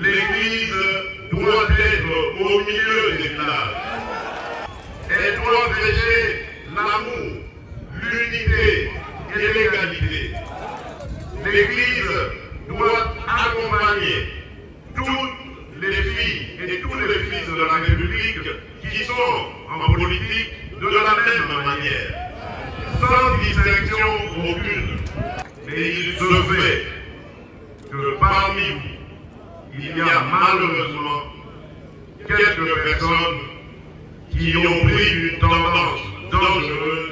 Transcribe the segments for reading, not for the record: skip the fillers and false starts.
l'Église doit être au milieu des classes. Elle doit prêcher l'amour, l'unité et l'égalité. L'Église doit accompagner toutes les filles et tous les fils de la République qui sont en politique de la même manière, sans distinction aucune. Mais il se fait que parmi vous, il y a malheureusement quelques personnes qui ont pris une tendance dangereuse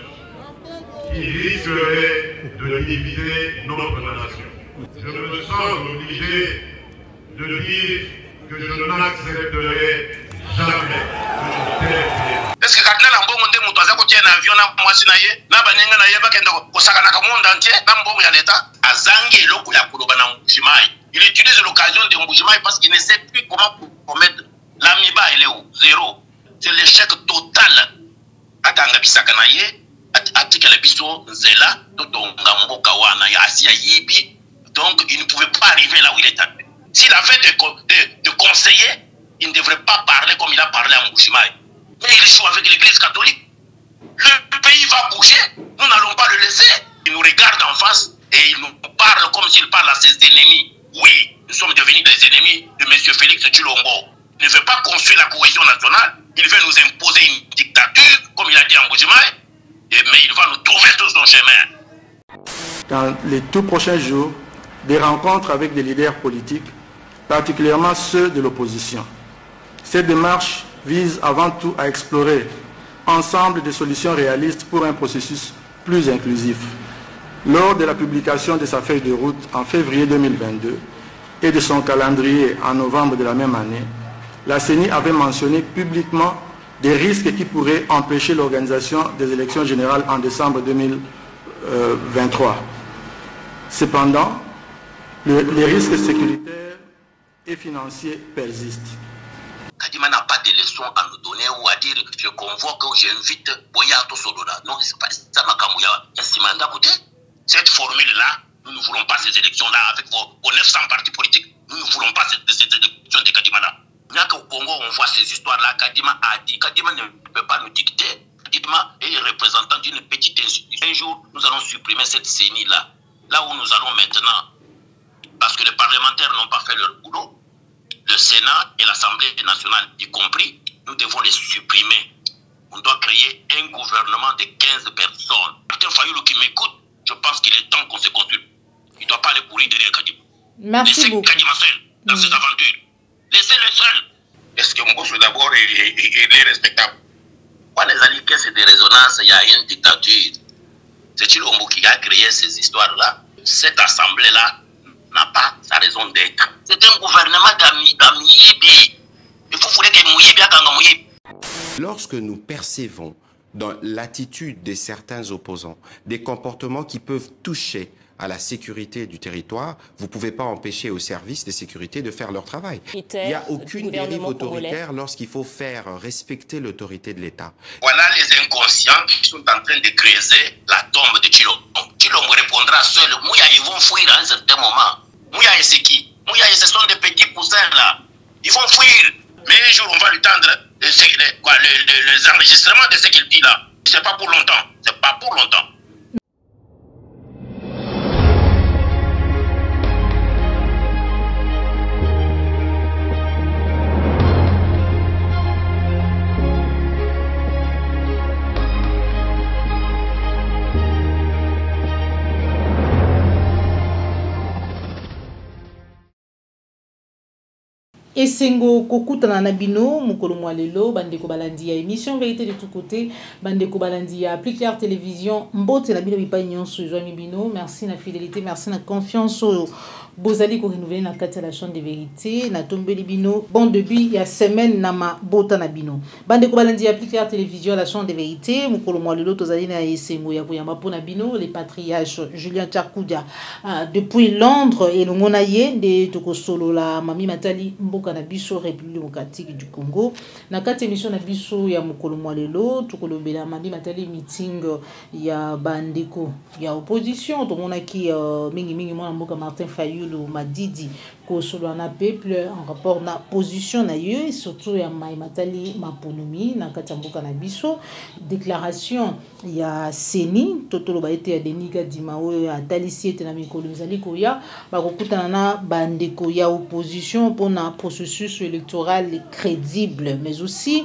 qui risquerait de diviser notre nation. Je me sens obligé de dire que je n'accepterai jamais une telle idée. Est-ce que Cardinal Ambongo nde mutu aza kotia na avion na mwasi na ye na banenga na ye bakenda kosakana ka monde entier na mbongo ya leta azangi eloko ya koloba na Mbujimayi. Il utilise l'occasion de Mbujimayi parce qu'il ne sait plus comment commettre l'amiba. Elle est où? Zéro. C'est l'échec total. Atanga bisaka na ye atikala biso nzela totonga mboka wana ya Asia yibi. Donc il ne pouvait pas arriver là où il est arrivé. S'il avait de conseiller, il ne devrait pas parler comme il a parlé à Mbujimayi. Mais il joue avec l'église catholique. Le pays va bouger. Nous n'allons pas le laisser. Il nous regarde en face et il nous parle comme s'il parle à ses ennemis. Oui, nous sommes devenus des ennemis de M. Félix Tshilombo. Il ne veut pas construire la cohésion nationale. Il veut nous imposer une dictature, comme il a dit en Mbujimayi. Mais il va nous trouver sur son chemin. Dans les tout prochains jours, des rencontres avec des leaders politiques, particulièrement ceux de l'opposition. Cette démarche vise avant tout à explorer ensemble des solutions réalistes pour un processus plus inclusif. Lors de la publication de sa feuille de route en février 2022 et de son calendrier en novembre de la même année, la CENI avait mentionné publiquement des risques qui pourraient empêcher l'organisation des élections générales en décembre 2023. Cependant, les risques sécuritaires et financiers persistent. Kadima n'a pas de leçons à nous donner ou à dire je convoque ou j'invite Boyato Solola. Non, c'est pas ça ma kamouya. Cette formule-là, nous ne voulons pas ces élections-là avec vos 900 partis politiques. Nous ne voulons pas ces élections de Kadima-là. Il y a qu'au Congo, on voit ces histoires-là. Kadima a dit, Kadima ne peut pas nous dicter. Kadima est représentant d'une petite institution. Un jour, nous allons supprimer cette CENI-là. Là où nous allons maintenant, parce que les parlementaires n'ont pas fait leur boulot, le Sénat et l'Assemblée nationale y compris, nous devons les supprimer. On doit créer un gouvernement de 15 personnes. Martin Fayulu qui m'écoute, je pense qu'il est temps qu'on se consulte. Il ne doit pas aller courir derrière Kadima. Merci beaucoup. Laissez Kadima seul dans cette aventure. Laissez-le seul. Est-ce que Mbosso d'abord est respectable? Quand les alliés caissent de résonance, il y a une dictature. C'est Tshilombo qui a créé ces histoires-là. Cette assemblée-là n'a pas sa raison d'être. C'est un gouvernement d'Amiyibi. Il faut fouler que Mouyibi a quand Mouyibi. Lorsque nous percevons dans l'attitude de certains opposants des comportements qui peuvent toucher à la sécurité du territoire, vous ne pouvez pas empêcher aux services de sécurité de faire leur travail. Il n'y a aucune dérive autoritaire lorsqu'il faut faire respecter l'autorité de l'État. Voilà les inconscients qui sont en train de creuser la tombe de Tshilombo. Tshilombo répondra seul. Mouya, ils vont fuir à un certain moment. Mouya, c'est qui? Mouya, ce sont des petits poussins là. Ils vont fuir. Mais un jour, on va lui tendre les enregistrements de ce qu'il dit là. C'est pas pour longtemps. C'est pas pour longtemps. Esengo kokutana na bino mukolo mwalelo bandeko balandi ya émission vérité de tout côté bandeko balandi ya plus clair télévision mbote la bino bipa nyonso joami bino merci na fidélité merci na confiance bozali ko renouveler na kati la chaîne de vérité na tombeli bino bon début ya semaine na ma bota na bino bandeko balandi ya plus clair télévision la chaîne de vérité mukolo mwalelo tozali na esengo ya koyamba pona bino les patriarches Julien Tchakudia depuis Londres et longona ye de tokosolo la mami Matali mboka na biso République démocratique du Congo na kati émission na biso ya mukolo mwalelo tokolobela mami Matali meeting ya bandeko ya opposition tomona ki mingi mwana mboka Martin Fayulu Fayulu Madidi kosolo na peuple en rapport na position na yo surtout ya Matali Maponomi na katamboka na biso déclaration ya Seni totolo ba ete ya Deniga Dimao ya talisi ete na mikolo ezali koya bakokutana na bandeko ya opposition pour na processus électoral crédible mais aussi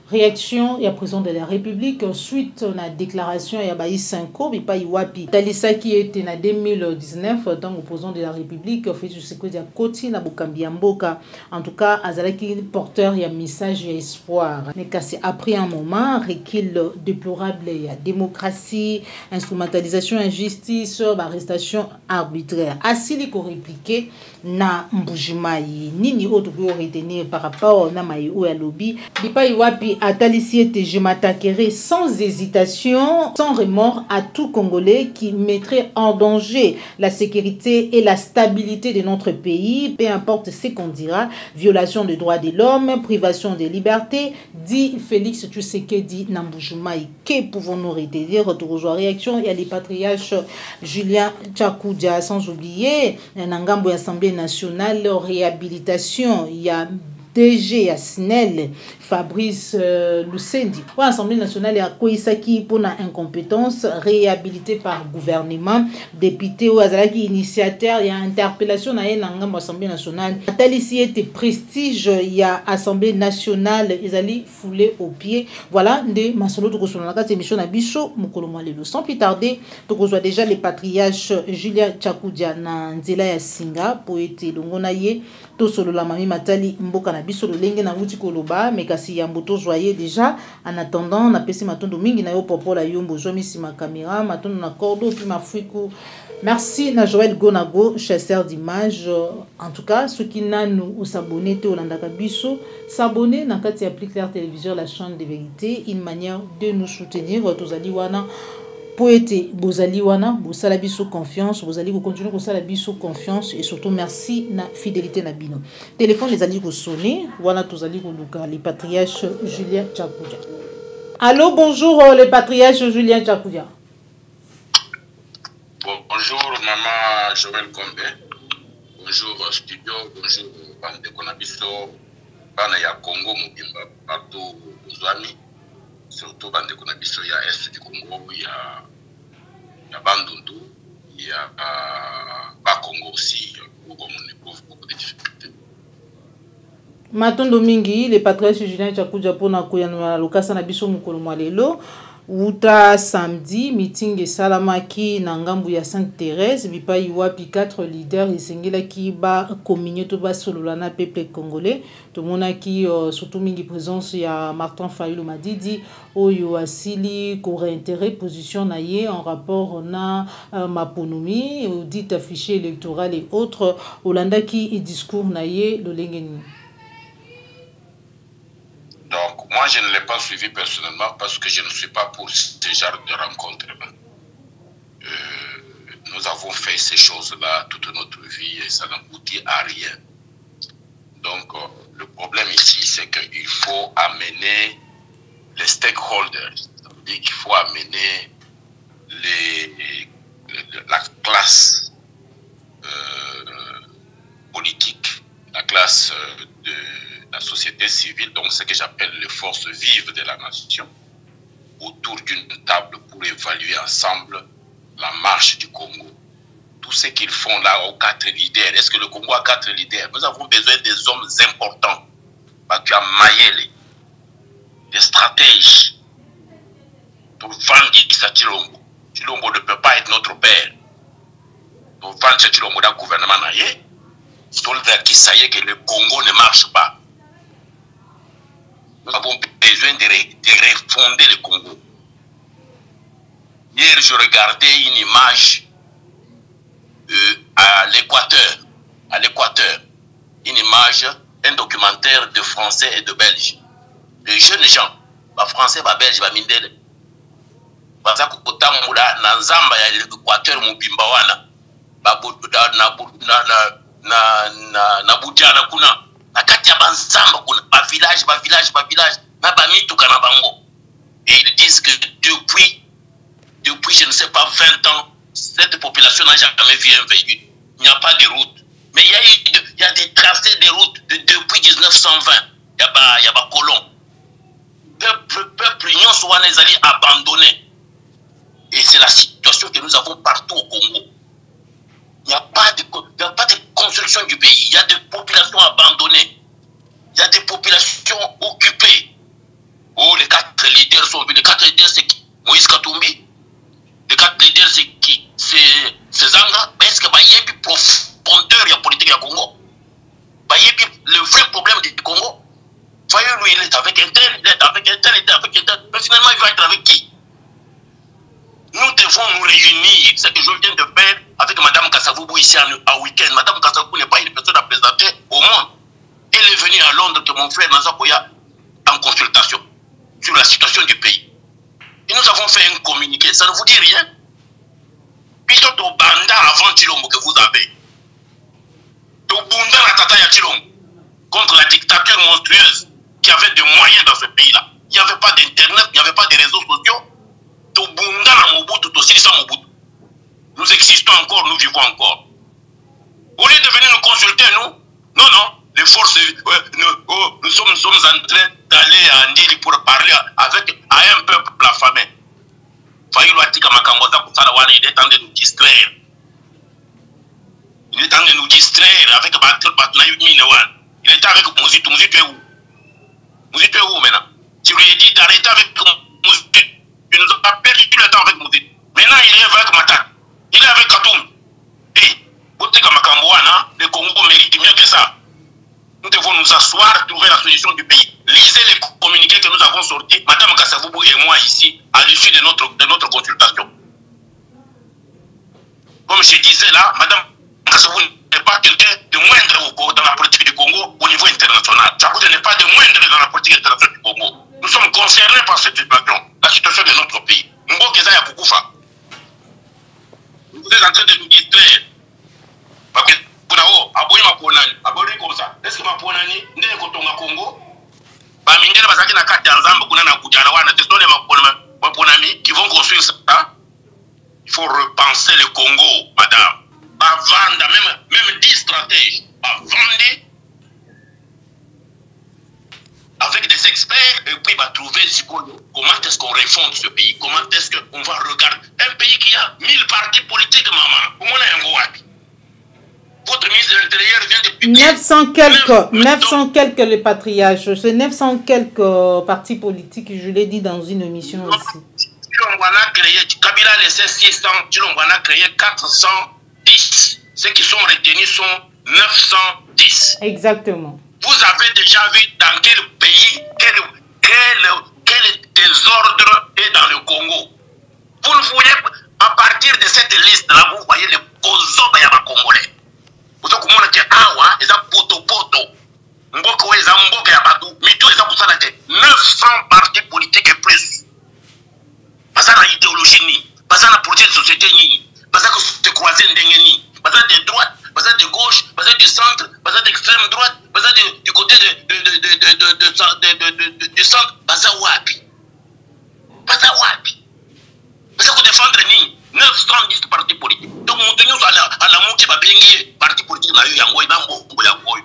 réaction ya président de la République suite na déclaration ya Bayi Sanko bipa iwapi talisa qui était na 2019 tant opposant de la République fait ce que dia koti na bokambi ya mboka en tout cas azalaki porteur ya message ya espoir mais c'est après un moment recul déplorable ya démocratie instrumentalisation injustice arrestation arbitraire asili ko répliquer na Mbujimai nini autre peut retenir par rapport na mai ou ya lobby bipa iwapi Atalisi était je m'attaquerai sans hésitation, sans remords à tout Congolais qui mettrait en danger la sécurité et la stabilité de notre pays, peu importe ce qu'on dira, violation des droits de l'homme, privation des libertés, dit Félix Tshisekedi Nambujimai. Que pouvons-nous retenir? Retour réaction, il y a les patriarches Julien Tchakoudia, sans oublier Nangambo Assemblée nationale, réhabilitation, il y a DG à SNEL, Fabrice Lucendi. L'Assemblée nationale a Koisaki pour la incompétence, réhabilité par gouvernement, député ou Azalaki initiateur, il y a interpellation à l'Assemblée nationale. Talici était prestige, il y a Assemblée nationale, ils allaient fouler aux pieds. Voilà, de Masolo de Kosonaka, émission à Bicho, Moukolomwalelo. Sans plus tarder, tu reçois déjà les patriarches Julien Tchakoudia, Nzela Yasinga, poète Longonaye, Tosolo la Mami Matali, Mboka na biso lolenge na wuti koloba mais kasi ya mboto joyeux déjà en attendant na pesi matondo mingi na yo popola yombo jomi si ma caméra matondo na cordo puis ma fuiku. Merci na Joël Gonago chasseur d'images en tout cas ceux qui nous s'abonner te olandaka biso s'abonner na kati ya Plus Clair Télévision la chaîne de vérité une manière de nous soutenir tozali wana Poète Bozali wana, Bosala biso confiance, Bozali ko continuer ko sala biso confiance et surtout merci na fidélité na bino. Téléphone les ali ko sonner, wana tozali ko luka les patriarches Julien Tchakoudia. Allô, bonjour les patriarches Julien Tchakoudia. Bonjour maman Joël Kombe. Bonjour studio, bonjour bande konabiso bana ya Congo mobimba partout ozwami. Surtout bande konabiso ya est du Congo ya Bandundu ya ba Congo aussi beaucoup de difficultés. Matondo mingi les patriarches Julien Tchakoudia pona koyana lokasa na biso mukolo mwalelo uta samedi meeting esalamaki na ngambu ya Sainte-Thérèse bipai wapi 4 leaders esengelaki ba communion to ba solola na peuple congolais to monaki surtout mingi présence ya Martin Fayulu Madidi oyo asili ko réintérêt position na ye en rapport na Maponomi audit affiché électoral et autres olandaki et discours na ye lolengeni. Donc, moi, je ne l'ai pas suivi personnellement parce que je ne suis pas pour ce genre de rencontres. Nous avons fait ces choses-là toute notre vie et ça n'aboutit à rien. Donc, le problème ici, c'est qu'il faut amener les stakeholders. Ça veut dire qu'il faut amener la classe politique, la classe de la société civile, donc ce que j'appelle les forces vives de la nation, autour d'une table pour évaluer ensemble la marche du Congo. Tout ce qu'ils font là aux 4 leaders, est-ce que le Congo a 4 leaders? Nous avons besoin des hommes importants, tu as Mayele, des stratèges, pour vendre ça Chilombo. Chilombo ne peut pas être notre père. Pour vendre ce Chilombo dans le gouvernement naïe, il qui sait que le Congo ne marche pas. Nous avons besoin de refonder le Congo. Hier, je regardais une image à l'Équateur. À l'Équateur. Une image, un documentaire de Français et de Belges. Les jeunes gens, Français, Belges, Mindele. Parce que Kotamula, Nanzamba, l'Équateur, Mubimbawana, na Boudjana kuna. Na kati ya banzamba kuna ba village na ba mituka na bango et ils disent que depuis je ne sais pas 20 ans cette population n'a jamais vu un véhicule, il n'y a pas de route, Mais il y a des tracés de routes depuis 1920. Il y a des colons. Peuple union soit abandonné. Et c'est la situation que nous avons partout au Congo. Il n'y a pas de construction du pays. Il y a des populations abandonnées. Il y a des populations occupées. Oh, les 4 leaders sont venus. Les 4 leaders, c'est qui? Moïse Katumbi. Les 4 leaders, c'est qui? C'est Zanga. Est-ce que il y a une profondeur de la politique du Congo? Il y a le vrai problème du Congo. Lui, il est avec un tel, il est avec un tel, il est avec un tel. Mais finalement, il va être avec qui? Nous devons nous réunir. C'est ce que je viens de faire avec Mme Kasavubu ici à week-end. Mme Kasavubu n'est pas une personne à présenter au monde. Elle est venue à Londres que mon frère Nazakoya en consultation sur la situation du pays. Et nous avons fait un communiqué. Ça ne vous dit rien? Puis tout au banda avant Chilombo que vous avez. Tout bunda la tata ya Chilombo contre la dictature monstrueuse qui avait des moyens dans ce pays-là. Il n'y avait pas d'internet, il n'y avait pas de réseaux sociaux. Tout bunda la Mobutu, tout aussi sans Mobutu. Nous existons encore, nous vivons encore. Au lieu de venir nous consulter, nous, non, les forces, nous sommes en train d'aller à Ndili pour parler à un peuple affamé. Il est temps de nous distraire. Il est temps de nous distraire avec Batnaï Minewan. Il est avec Mouzitou. Mouzitou est où? Mouzitou est où maintenant? Tu lui as dit d'arrêter avec Mouzitou. Tu nous as perdu tout le temps avec Mouzitou. Maintenant, il est avec Matak. Il est avec Katoum. Et, le Congo mérite mieux que ça. Nous devons nous asseoir, trouver la solution du pays. Lisez les communiqués que nous avons sortis, Mme Kasavubu et moi ici, à l'issue de notre consultation. Comme je disais là, Mme Kasavubu n'est pas quelqu'un de moindre dans la politique du Congo au niveau international. Chakoudé n'est pas de moindre dans la politique internationale du Congo. Nous sommes concernés par cette situation, la situation de notre pays. Vous êtes en train de nous distraire. Parce que est-ce que ma ponani ndé ko tonga Congo ba mingela bazaki na kati ya nzambe kuna na kujala wana tesone ma ponami qui vont construire ça. Il faut repenser le Congo, madame. Ba vendre même 10 stratèges, ba vendre avec des experts et puis va trouver comment est-ce qu'on réfonde ce pays, comment est-ce qu'on va regarder un pays qui a 1000 partis politiques, maman. Comment on a un wapi? Votre ministre de l'Intérieur vient de publier 900 quelques les patriarches. C'est 900 quelques partis politiques, je l'ai dit dans une émission aussi. Kabila a laissé 600, on a créé 410. Ceux qui sont retenus sont 910. Exactement. Vous avez déjà vu dans quel pays, quel désordre est dans le Congo. Vous ne voyez, à partir de cette liste-là, vous voyez les Bozoba Congolais. Vous avez vu que Awa, ils ont poto. Mboko, ils ont Mboko Yabadou. Mitou, ils ont 900 partis politiques et plus. Pas ça la idéologie ni, pas ça la politique de société ni, pas ça que se croiser ni, pas ça de droite, pas ça de gauche, pas ça du centre, pas ça d'extrême droite, pas ça du côté du centre, pas ça wapi. Pas ça wapi. Pas ça qu'on défendre ni 910 partis politiques. Donc nous tenons à la moitié va bien parti politique na yo yango ibambo yango.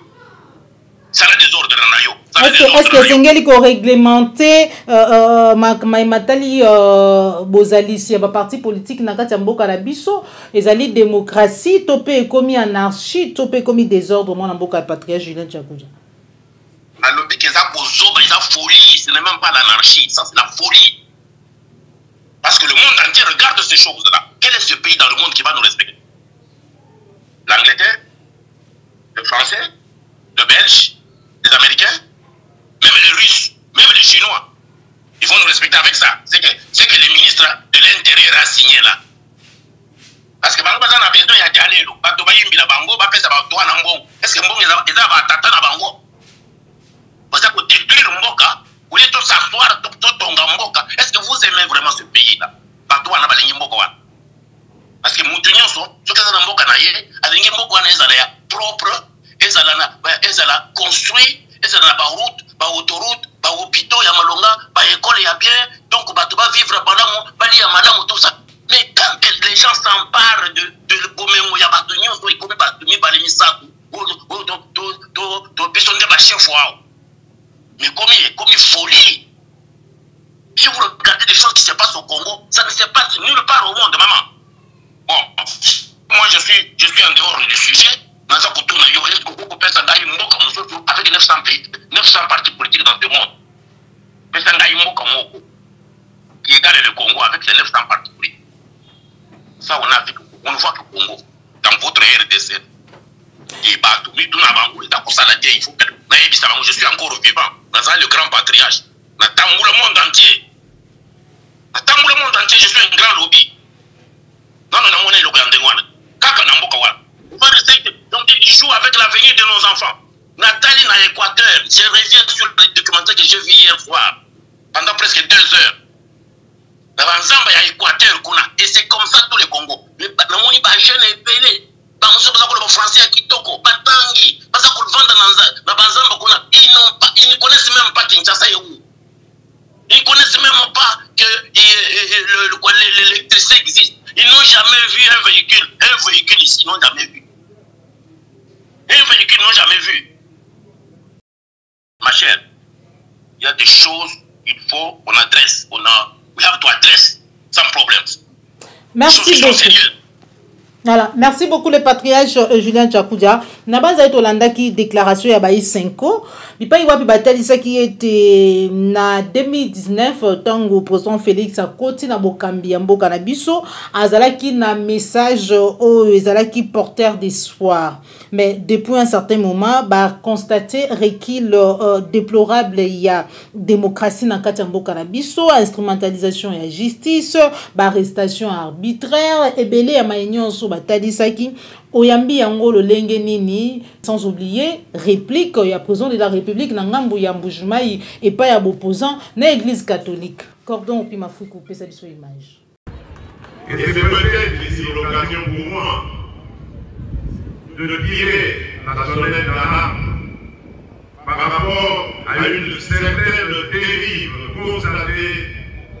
Ça a des ordres na yo. Est-ce que Sengeli ko réglementé matali bozalisi ba parti politique na kati ya mboka la biso ezali démocratie topé komi anarchie topé komi désordre mon mboka ya patriarche Julien Tchakoudja. Alors que ça bozoba ça folie, ce n'est même pas l'anarchie, ça c'est la folie. Parce que le monde entier regarde ces choses-là. Quel est ce pays dans le monde qui va nous respecter? L'Angleterre, le Français, le Belge, les Américains, même les Russes, même les Chinois. Ils vont nous respecter avec ça. C'est que le ministre de l'Intérieur a signé là. Parce que Bango Bazan a besoin de aller là. Est-ce que Mbongo est à Tata na Bango? Vous avez détruire Mboka, vous voulez tout s'asseoir, tout tonga Mboka. Est-ce que vous aimez vraiment ce pays-là? Parce que Moutounion sont, ce que ça n'a Mboka naïe, avec Mboka na propre, ezala construit, ezala ba route, ba autoroute, ba hôpitaux, ya malonga, ba école ya bien, donc ba va vivre pendant bali ya malamu tout ça. Mais quand les gens s'emparent de Bomengo ya Batunyo, so ikomi Batuni bali misaku, Mais comme folie. Si vous regardez des choses qui se passent au Congo, ça ne se passe nulle part au monde, maman. Bon, moi je suis en dehors du sujet. Avec 900 partis politiques dans le monde. Qui égale le Congo avec les 900 partis politiques. Ça, on a vu, on voit que le Congo, dans votre RDC, il bat tout, il faut que je suis encore vivant. Dans le grand patriarche. Dans le monde entier. Dans le monde entier, je suis un grand lobby. Non, on est lobby en dégoût. Donc, il joue avec l'avenir de nos enfants. Nathalie dans l'Équateur, je reviens sur le documentaire que j'ai vu hier soir, pendant presque 2 heures. Dans l'Équateur, et c'est comme ça tout le Congo. Les jeunes est pelé. Les Français qui toko, Batangi, ils ne connaissent même pas Kinshasa et où. Ils ne connaissent même pas que l'électricité existe. Ils n'ont jamais vu un véhicule ici, ils n'ont jamais vu. Un véhicule, ils n'ont jamais vu. Ma chère, il y a des choses, il faut, on adresse, we have to address, sans problème. Merci beaucoup. Voilà, merci beaucoup le patriarche Julien Tchakoudia. Nabanza est Olanda qui déclaration ya baï 5 ans. Bipa iwa pi batali ça qui était na 2019 tango président Félix Akoti na bokambi ya mboka na biso azalaki na message au ezalaki porteur d'espoir. Mais depuis un certain moment ba constater recul déplorable ya démocratie na kati ya mboka na biso, instrumentalisation ya justice, ba arrestation arbitraire et belé ya maignon so batalisaki oyambi yango lolenge nini, sans oublier réplique ya président de la République na ngambu ya Mbujimai et pas ya opposant na église catholique. Cordon au Pimafuku pesa biso image. Et c'est peut-être ici l'occasion pour moi de tirer la sonnette d'alarme par rapport à une certaine dérive constatée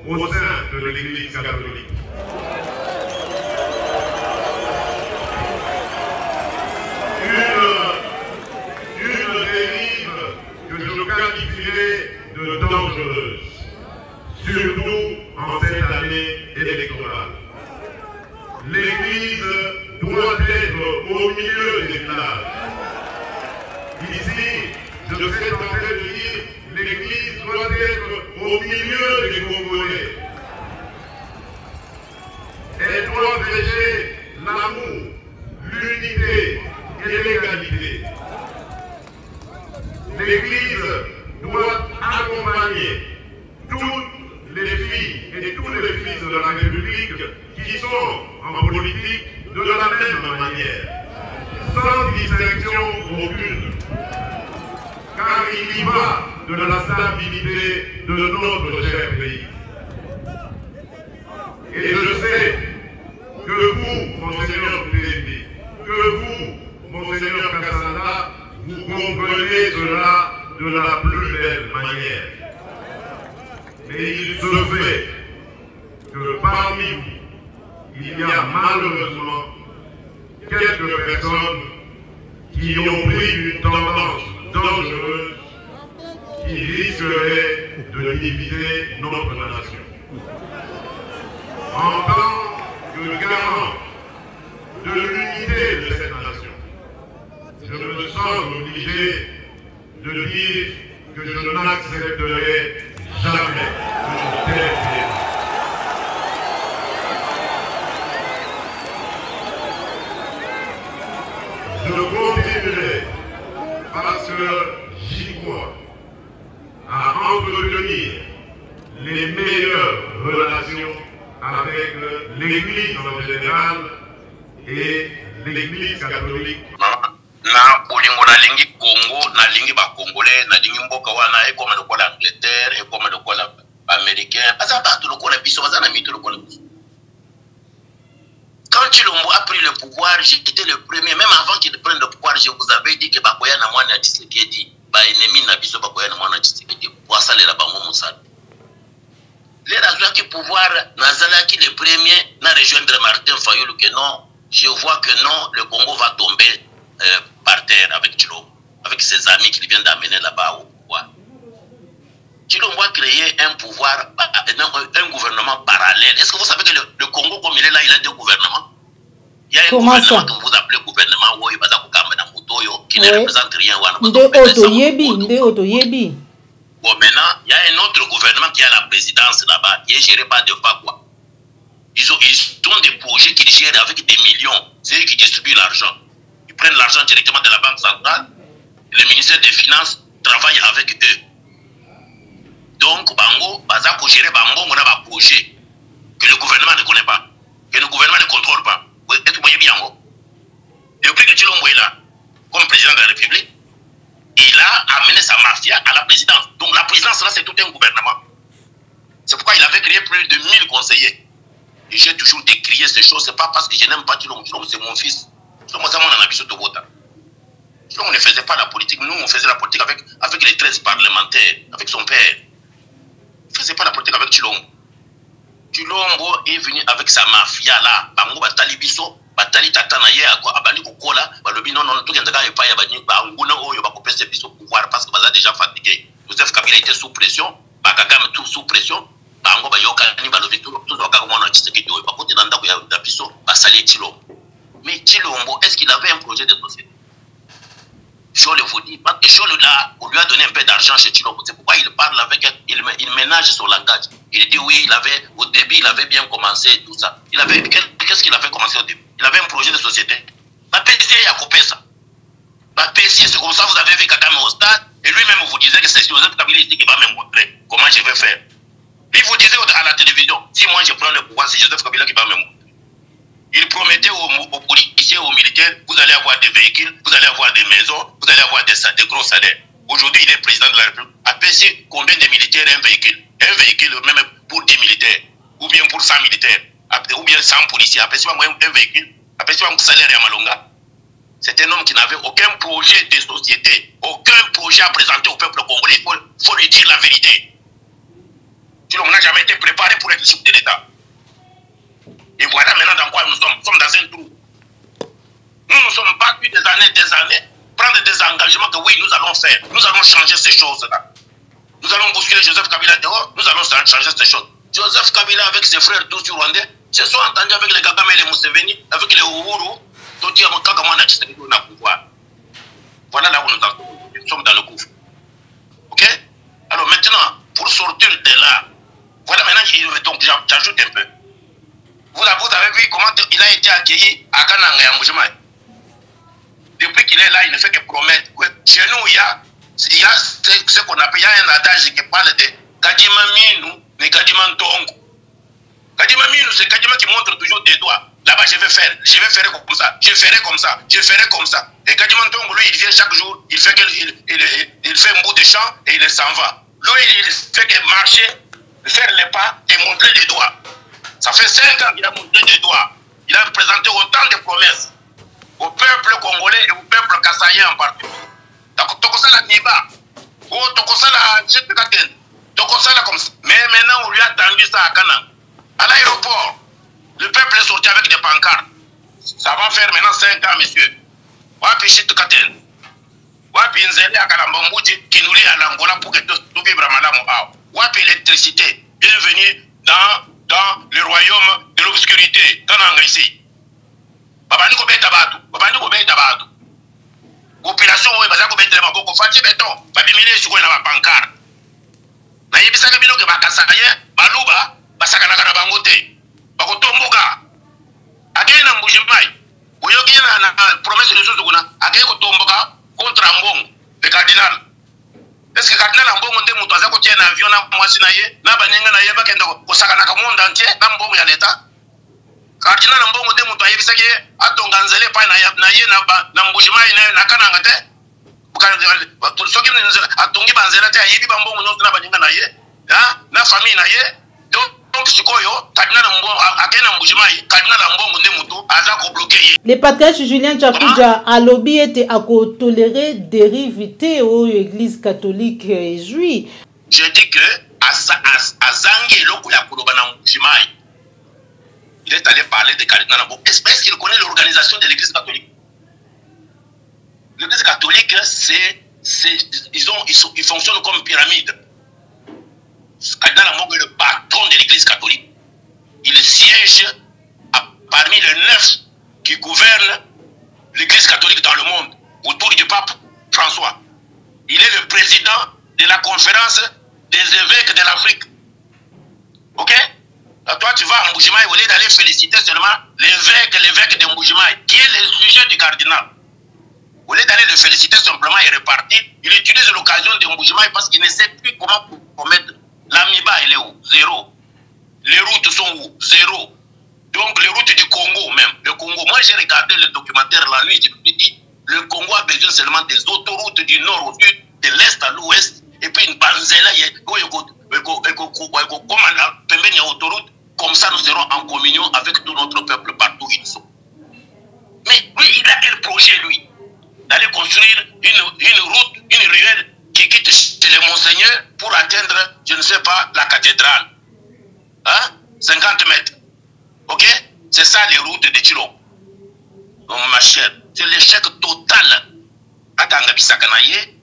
au sein de l'église catholique. Une dérive que je qualifierais de dangereuse, surtout en cette année électorale. L'Église doit être au milieu des villages. Ici, je suis en train de dire, l'Église doit être au milieu des Congolais. Elle doit prêcher l'amour, l'unité et l'égalité. L'Église doit accompagner toutes les filles et tous les fils de la République qui sont en politique de la même manière, sans distinction aucune. Car il y va de la stabilité de notre cher pays. Et je sais que vous, Monseigneur Pélébi, que vous, Monseigneur Kassanda, vous comprenez cela de la plus belle manière. Mais il se fait que parmi vous, il y a malheureusement quelques personnes qui ont pris une tendance dangereuse qui risquerait de diviser notre nation. En tant que garant de l'unité de cette nation, je me sens obligé de dire que je n'accepterai jamais une telle idée. Je continuerai, parce que j'y crois, à entretenir les meilleures relations avec l'Église en général et l'Église catholique. Na bolingo na lingi Congo, na lingi ba Congolais, na lingi mboka wana e comme le kola Angleterre, e comme le kola américain. Asa ba to le kola biso, asa na mito le kola biso. Quand Chilombo a pris le pouvoir, j'étais le premier, même avant qu'il prenne le pouvoir, je vous avais dit que Bakoya na mwana Tshisekedi, ba ennemi na biso Bakoya na mwana Tshisekedi, pour saler la bango mosala. Les raisons qui pouvoir nazala qui le premier na rejoindre Martin Fayulu que non, je vois que non, le Congo va tomber par terre avec Chilombo, avec ses amis qu'il vient d'amener là-bas au pouvoir. Chilombo a créé un pouvoir, un gouvernement parallèle. Est-ce que vous savez que le Congo, comme il est là, il a deux gouvernements? Il y a un gouvernement que vous appelez gouvernement qui ne représente rien. Bon, maintenant, il y a un autre gouvernement qui a la présidence là-bas, qui est géré par de quoi. Ils ont des projets qu'ils gèrent avec des millions. C'est eux qui distribuent l'argent. Ils prennent l'argent directement de la Banque centrale. Le ministère des Finances travaille avec eux. Donc, Bango, Bazako gère Bango, on a un projet que le gouvernement ne connaît pas, que le gouvernement ne contrôle pas. Est-ce que vous voyez bien? Depuis que Chilombo est là, comme président de la République, il a amené sa mafia à la présidence. Donc la présidence là, c'est tout un gouvernement. C'est pourquoi il avait créé plus de 1000 conseillers. Et j'ai toujours décrié ces choses. C'est pas parce que je n'aime pas Chilombo. Chilombo, c'est mon fils. Chilombo, c'est mon ami de Vota. Chilombo ne faisait pas la politique. Nous, on faisait la politique avec les 13 parlementaires, avec son père. Il ne faisait pas la politique avec Chilombo. Chilombo est venu avec sa mafia là. Bango Batali Biso. Batali Tatanaye Abani Kokola, Balobi non, tout le monde a pas pouvoir parce que vous déjà fatigué. Joseph Kabila était sous pression, Bakagame tout sous pression, Bango Bayoka, Balobi tout le monde a dit que Dieu, par contre, dans la Biso, Basali Chilombo. Mais Chilombo, est-ce qu'il avait un projet de société? Je le vous dis, parce que Cholo là, on lui a donné un peu d'argent chez Chilombo. C'est pourquoi il parle avec, il ménage son langage. Il dit oui, au début, il avait bien commencé, tout ça. Qu'est-ce qu'il avait commencé au début? Il avait un projet de société. La PCA a coupé ça. La PCA, c'est comme ça, vous avez vu Kagame au stade, et lui-même vous disait que c'est Joseph Kabila qui va me montrer comment je vais faire. Il vous disait à la télévision, si moi je prends le pouvoir, c'est Joseph Kabila qui va me montrer. Il promettait aux policiers, aux militaires, vous allez avoir des véhicules, vous allez avoir des maisons, vous allez avoir des gros salaires. Aujourd'hui, il est président de la République. A PCA, combien de militaires un véhicule? Un véhicule, même pour 10 militaires, ou bien pour 100 militaires, ou bien 100 policiers. A PCA, un véhicule, a PCA, un salaire à Malonga. C'est un homme qui n'avait aucun projet de société, aucun projet à présenter au peuple congolais. Il faut lui dire la vérité. On n'a jamais été préparé pour être chef de l'État. Et voilà maintenant dans quoi nous sommes. Nous sommes dans un trou. Nous nous sommes battus des années, prendre des engagements que oui, nous allons faire. Nous allons changer ces choses-là. Nous allons bousculer Joseph Kabila dehors, nous allons changer ces choses. Joseph Kabila avec ses frères tous rwandais se sont entendus avec les Kagame et les Museveni, avec les Uhuru. Voilà là où nous sommes dans le gouffre. Ok? Alors maintenant, pour sortir de là, voilà maintenant, donc j'ajoute un peu. Vous avez vu comment il a été accueilli à Kananga et à Mujimai. Depuis qu'il est là, il ne fait que promettre. Chez nous, il y a ce qu'on appelle, il y a un adage qui parle de Kadima Minou et Kadima Ntongo. Kadima Minou, c'est Kadima qui montre toujours des doigts. Là-bas, je vais faire comme ça, je ferai comme ça, je ferai comme ça. Et Kadima Ntongo, lui, il vient chaque jour, il fait un bout de champ et il s'en va. Lui, il fait que marcher, faire les pas et montrer des doigts. Ça fait 5 ans qu'il a montré des doigts. Il a présenté autant de promesses au peuple congolais et au peuple kassaïen en particulier. Mais maintenant, on lui a tendu ça à Canaan. À l'aéroport, le peuple est sorti avec des pancartes. Ça va faire maintenant 5 ans, monsieur. Wapi Chitukaten. Wapi Nzele à Kalambambouji qui nous lie à l'Angola pour que tout vibre à Malamu. Wapi électricité. Bienvenue dans le royaume de l'obscurité. Kananga ici. Babani ko beta batu. Babani ko beta batu. Opération oui, baza ko beta maboko fati beton. Babimile siko na pancarte. Na yebisaka bino ke bakasaye, baluba, basakana kana bangote. Bakotomboka. Agena Mbujimai. Oyoki na promesse de choses kuna. Agena kotomboka contre Mbongo, le cardinal. Est-ce que cardinal Mbongo nde mutu aza ko tia na avion na mwasi na ye, na baninga na ye bakenda ko sakana ka monde entier na Mbongo ya l'État. Cardinal Mbongo nde mutu ayebisaki atonga nzele pa na ye na Mbujimai na Kananga te. Soki atongi banzela te ayebi ba Mbongo nyonso na baninga na ye, na famille na ye. Donc sikoyo Cardinal Mbongo akena Mbujimai, Cardinal Mbongo nde mutu aza ko bloquer ye. Le patriarche Julien Tchakuja a lobby était à tolérer dérivité aux églises catholiques et juives. Je dis que Azangi Loko ya Kolobana Mbujimai, il est allé parler de Cardinal Mbongo. Est-ce qu'il connaît l'organisation de l'église catholique? L'Église catholique, ils fonctionnent comme une pyramide. Cardinal Ambongo est le patron de l'Église catholique. Il siège parmi les 9 qui gouvernent l'Église catholique dans le monde, autour du pape François. Il est le président de la conférence des évêques de l'Afrique. Ok? Alors toi, tu vas à Mbujimaï, au lieu d'aller féliciter seulement l'évêque de Mbujimaï, qui est le sujet du cardinal. Au lieu d'aller le féliciter simplement et repartir, il utilise l'occasion de Mbujimaï parce qu'il ne sait plus comment commettre. L'Amiba, elle est où? Zéro. Les routes sont où? Zéro. Donc les routes du Congo même. Le Congo, moi j'ai regardé le documentaire la nuit, je me dis, le Congo a besoin seulement des autoroutes du nord au sud, de l'est à l'ouest, et puis une banzela, comme ça nous serons en communion avec tout notre peuple partout où ils sont. Mais lui, il a un projet, lui, d'aller construire une route, une ruelle qui quitte chez le Monseigneur pour atteindre, je ne sais pas, la cathédrale. Hein? 50 mètres. Ok? C'est ça les routes de Tchilo. Donc ma chère, c'est l'échec total. Atanga bisakanaye,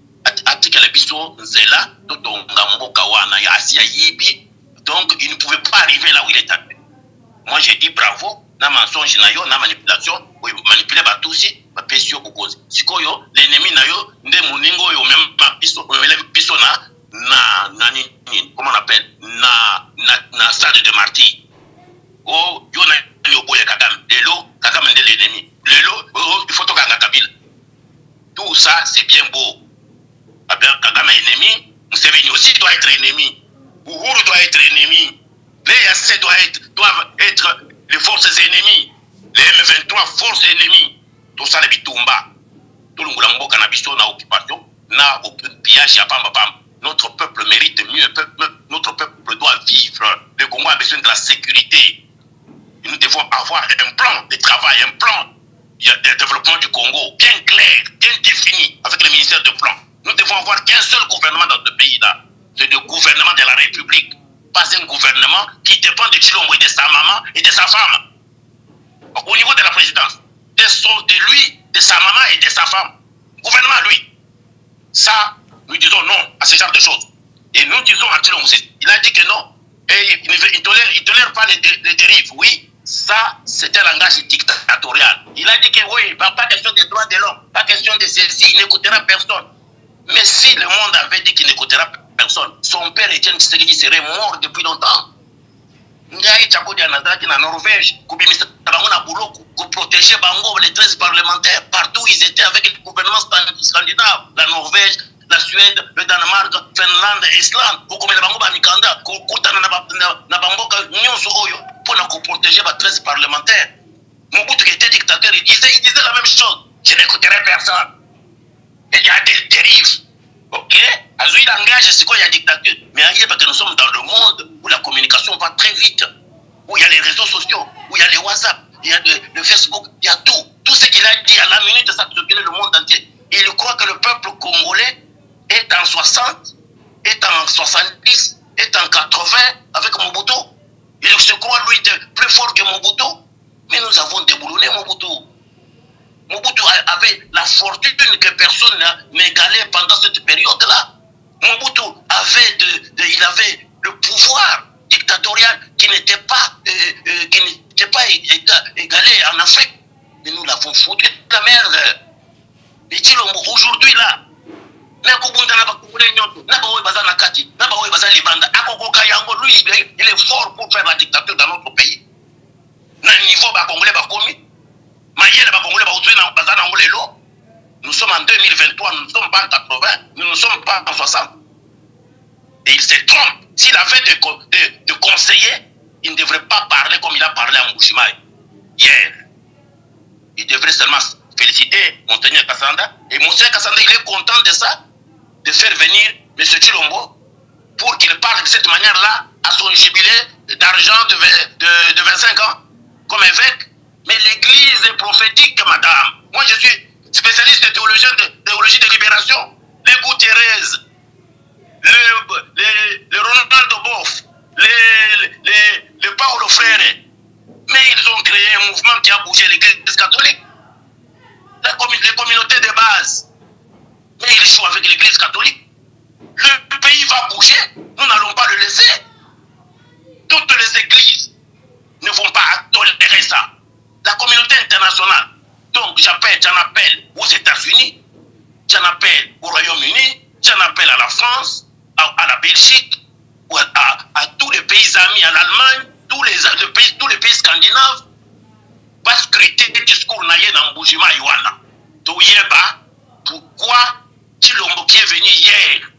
atika le biso nzela, totonga mboka wana ya Asia yibi. Donc il ne pouvait pas arriver là où il est arrivé. Moi j'ai dit bravo, na mensonge na yo, na manipulation, manipuler batousi, ba pesio kokozi. Sikoyo, l'ennemi na yo, nde moningo yo même biso, biso na comment on appelle, na salle de martyr. Oh, yo na yo boye Kagame, lelo Kagame nde l'ennemi. Lelo, il faut toka Kabila. Tout ça c'est bien beau. Kagame est ennemi, Museveni aussi doit être ennemi. Uhuru doit être ennemi. Les EAC doivent être les forces ennemies. Les M23 forces ennemies. Tout ça, les bitumba. Tout le monde a biso na occupation, na pillage ya pamba pam. Notre peuple mérite mieux. Notre peuple doit vivre. Le Congo a besoin de la sécurité. Et nous devons avoir un plan de travail, un plan de développement du Congo bien clair, bien défini, avec le ministère de plan. Nous devons avoir qu'un seul gouvernement dans ce pays-là. C'est le gouvernement de la République. Pas un gouvernement qui dépend de Tshilombo et de sa maman et de sa femme. Au niveau de la présidence, de lui, de sa maman et de sa femme. Gouvernement à lui. Ça, nous disons non à ce genre de choses. Et nous disons à Tshilombo, il a dit que non. Et il ne tolère pas les dérives. Oui, ça, c'est un langage dictatorial. Il a dit que oui, pas question des droits de l'homme, pas question de ceci, il n'écoutera personne. Mais si le monde avait dit qu'il n'écoutera personne, son père Étienne Tshisekedi serait mort depuis longtemps. Ngai Tchakodi Anazaki na Norvège, Koubimisa Tabangona Bouloko, pour protéger Bango, les 13 parlementaires, partout ils étaient avec le gouvernement scandinave, la Norvège, la Suède, le Danemark, Finlande, Islande, pour que les Bango Banikanda, Koutana Nabamboka, Nyonso Oyo, pour protéger les 13 parlementaires. Mobutu qui était dictateur, il disait la même chose. Je n'écouterai personne. Il y a des dérives. Ok? Il engage, c'est quoi, il y a dictature. Mais parce que nous sommes dans le monde où la communication va très vite, où il y a les réseaux sociaux, où il y a les WhatsApp, il y a le Facebook, il y a tout. Tout ce qu'il a dit à la minute, ça circule le monde entier. Et il croit que le peuple congolais est en 60, est en 70, est en 80 avec Mobutu. Il se croit, lui, plus fort que Mobutu. Mais nous avons déboulonné Mobutu. Mobutu avait la fortune que personne n'égalait pendant cette période-là. Mobutu avait, il avait le pouvoir dictatorial qui n'était pas égalé en Afrique. Mais nous l'avons foutu de la merde. Et aujourd'hui là, lui, il est fort pour faire la dictature dans notre pays. Nous sommes en 2023, nous ne sommes pas en 80, nous ne sommes pas en 60. Et il se trompe. S'il avait de conseillers, il ne devrait pas parler comme il a parlé à Mbujimaï hier. Il devrait seulement féliciter Monseigneur Kassanda. Et Monseigneur Kassanda, il est content de ça, de faire venir M. Tshilombo pour qu'il parle de cette manière-là à son jubilé d'argent de 25 ans comme évêque. Mais l'église est prophétique, madame. Moi, je suis spécialiste de théologie de libération. Les Guterres, le Ronald Boff, les Paulo Freire. Mais ils ont créé un mouvement qui a bougé l'église catholique. Les communautés de base. bouger. Nous n'allons pas le laisser. Toutes les églises ne vont pas tolérer ça. La communauté internationale. Donc j'en appelle aux États-Unis, j'en appelle au Royaume-Uni, j'en appelle à la France, à la Belgique, à tous les pays amis, à l'Allemagne, tous les pays scandinaves. Pas scruter des discours naïe dans Mbujima Iwana. Touyeba, pourquoi Chilombo qui est venu hier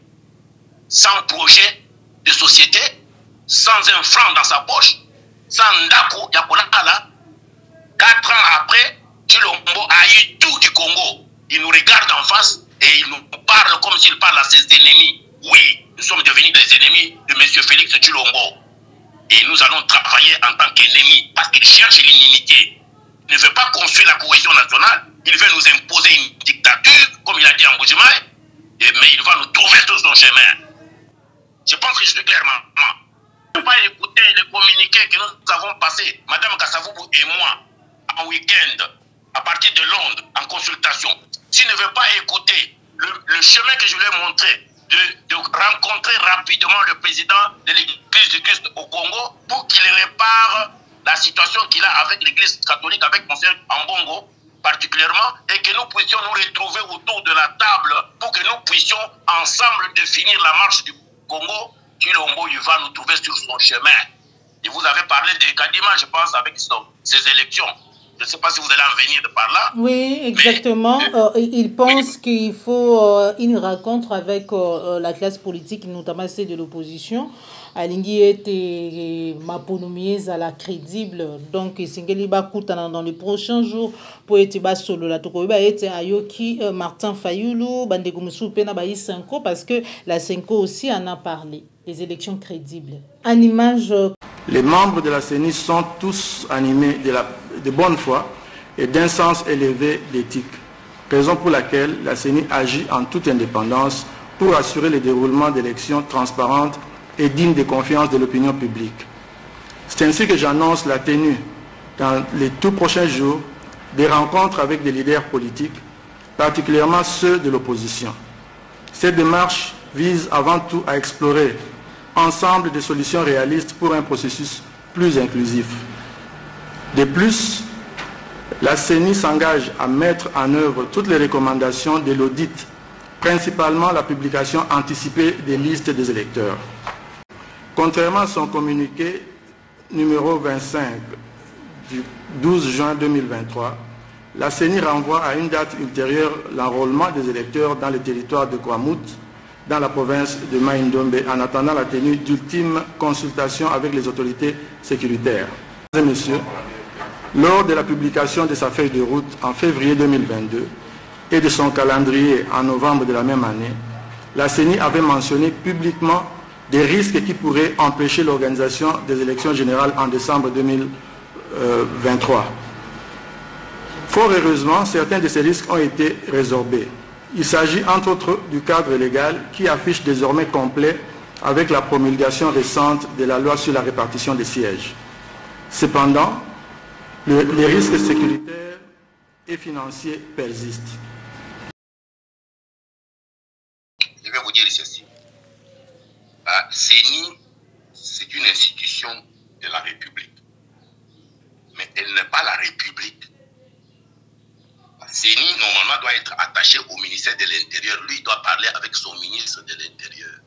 sans projet de société, sans un franc dans sa poche, sans Ndako Yakolala, 4 ans après, Chilombo a eu tout du Congo. Il nous regarde en face et il nous parle comme s'il parle à ses ennemis. Oui, nous sommes devenus des ennemis de M. Félix Chilombo. Et nous allons travailler en tant qu'ennemis parce qu'il cherche l'inimité. Il ne veut pas construire la cohésion nationale. Il veut nous imposer une dictature, comme il a dit en Mbujimai. Mais il va nous trouver sur son chemin. Je pense que je suis clair, maman. Je ne peux pas écouter les communiqués que nous avons passés, Madame Kassavoubou et moi, en week-end, à partir de Londres, en consultation. S'il ne veut pas écouter le chemin que je lui ai montré, de rencontrer rapidement le président de l'Église du Christ au Congo pour qu'il répare la situation qu'il a avec l'Église catholique, avec Monseigneur Ambongo particulièrement, et que nous puissions nous retrouver autour de la table pour que nous puissions ensemble définir la marche du Congo. Chilombo, il va nous trouver sur son chemin. Et vous avez parlé de Kadima, je pense, avec ces élections. Je ne sais pas si vous allez en venir de par là. Oui, exactement. Il pense qu'il faut une rencontre avec la classe politique, notamment celle de l'opposition. Alingi était maponomiez à la crédible. Donc, Singeli Bakutana dans les prochains jours pour être solo. La Tokoba était Ayoki Martin Fayoulou, Bandegumusu Pena Bayi Senko, parce que la Senko aussi en a parlé. Les élections crédibles. En image. Les membres de la CENI sont tous animés de bonne foi et d'un sens élevé d'éthique, raison pour laquelle la CENI agit en toute indépendance pour assurer le déroulement d'élections transparentes et dignes de confiance de l'opinion publique. C'est ainsi que j'annonce la tenue, dans les tout prochains jours, des rencontres avec des leaders politiques, particulièrement ceux de l'opposition. Cette démarche vise avant tout à explorer ensemble des solutions réalistes pour un processus plus inclusif. De plus, la CENI s'engage à mettre en œuvre toutes les recommandations de l'audit, principalement la publication anticipée des listes des électeurs. Contrairement à son communiqué numéro 25 du 12 juin 2023, la CENI renvoie à une date ultérieure l'enrôlement des électeurs dans le territoire de Kwamut, dans la province de Maïndombe, en attendant la tenue d'ultimes consultations avec les autorités sécuritaires. Mesdames et messieurs, lors de la publication de sa feuille de route en février 2022 et de son calendrier en novembre de la même année, la CENI avait mentionné publiquement des risques qui pourraient empêcher l'organisation des élections générales en décembre 2023. Fort heureusement, certains de ces risques ont été résorbés. Il s'agit entre autres du cadre légal qui affiche désormais complet avec la promulgation récente de la loi sur la répartition des sièges. Cependant, les risques sécuritaires et financiers persistent. Je vais vous dire ceci. La CENI, c'est une institution de la République. Mais elle n'est pas la République. La CENI, normalement, doit être attachée au ministère de l'Intérieur. Lui, doit parler avec son ministre de l'Intérieur.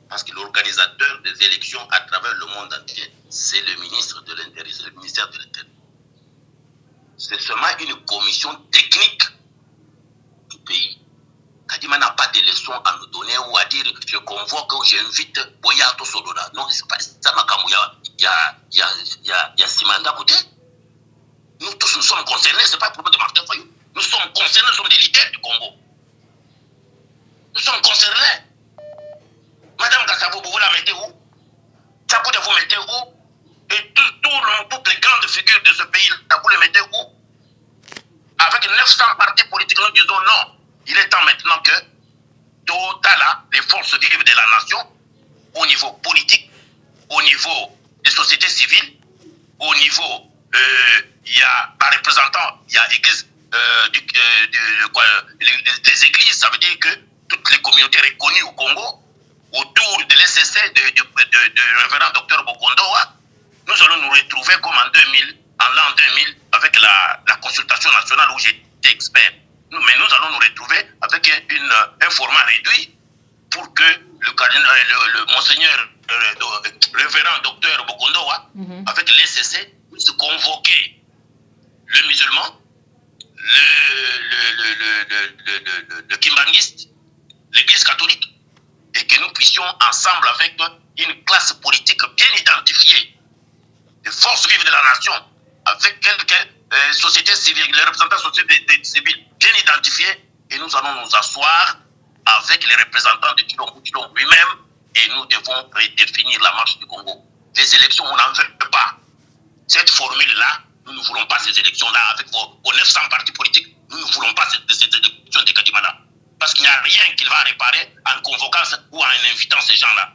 Parce que l'organisateur des élections à travers le monde entier, c'est le ministre de l'Intérieur, c'est le ministère de l'Intérieur. C'est seulement une commission technique du pays. Kadima n'a pas de leçons à nous donner ou à dire je convoque ou j'invite Boyato Solola. Non, c'est pas ça, il y a Simanda Bouté. Nous tous, nous sommes concernés, ce n'est pas le problème de Martin Fayou. Nous sommes concernés, nous sommes des leaders du Congo. Nous sommes concernés. Madame Kassavoubou, vous la mettez où? Tchakouda, vous mettez où? Et toutes les grandes figures de ce pays, vous les mettez où? Avec 900 partis politiques, nous disons non. Il est temps maintenant que les forces vives de la nation, au niveau politique, au niveau des sociétés civiles, au niveau, il y a par représentant, il y a l'église, des églises, ça veut dire que toutes les communautés reconnues au Congo, autour de l'SSD, de révérend docteur Bokondoa, nous allons nous retrouver comme en l'an 2000, avec la consultation nationale où j'étais expert. Mais nous allons nous retrouver avec un format réduit pour que le monseigneur révérend docteur Bokondoa, avec l'ECC, puisse convoquer le musulman, le kimbanguiste, l'église catholique, et que nous puissions ensemble avec une classe politique bien identifiée, des forces vives de la nation, avec quelques sociétés civiles, les représentants de sociétés civiles bien identifiés, et nous allons nous asseoir avec les représentants de Tshilombo lui-même, et nous devons redéfinir la marche du Congo. Les élections, on n'en veut pas. Cette formule-là, nous ne voulons pas ces élections-là avec vos 900 partis politiques. Nous ne voulons pas ces élections de Kadimala. Parce qu'il n'y a rien qu'il va réparer en convoquant ou en invitant ces gens-là.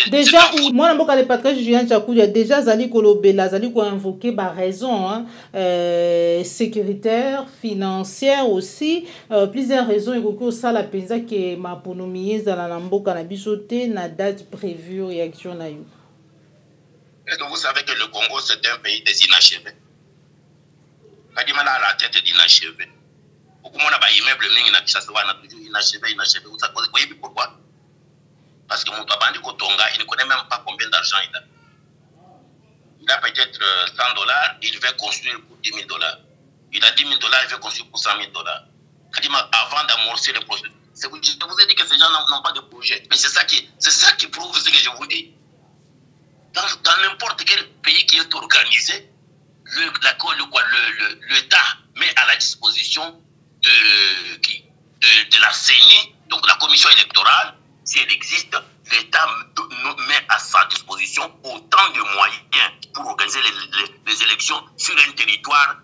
Déjà, moi, je ne sais pas si Julien Tchakou, déjà, Zali Kolobela, Zali ko invoqué par raison sécuritaire, financière aussi. Plusieurs raisons. Il y a ça la pensa que ma ponomie dans la lambo cannabisoté na date prévue réaction na you. Est-ce que vous savez que le Congo c'est un pays des inachevés? Kadimala a la tête d'inachevé. Beaucoup de gens ont immeuble mingi na Kinshasa na toujours inachevé. Vous savez pourquoi? Parce que mon tabandi Kotonga, il ne connaît même pas combien d'argent il a. Il a peut-être $100, il veut construire pour $10,000. Il a $10,000, il veut construire pour $100,000. Avant d'amorcer le projet, je vous ai dit que ces gens n'ont pas de projet. Mais c'est ça qui prouve ce que je vous dis. Dans n'importe quel pays qui est organisé, l'État met à la disposition de la CENI, donc la commission électorale, si elle existe, l'État met à sa disposition autant de moyens pour organiser les élections sur un territoire,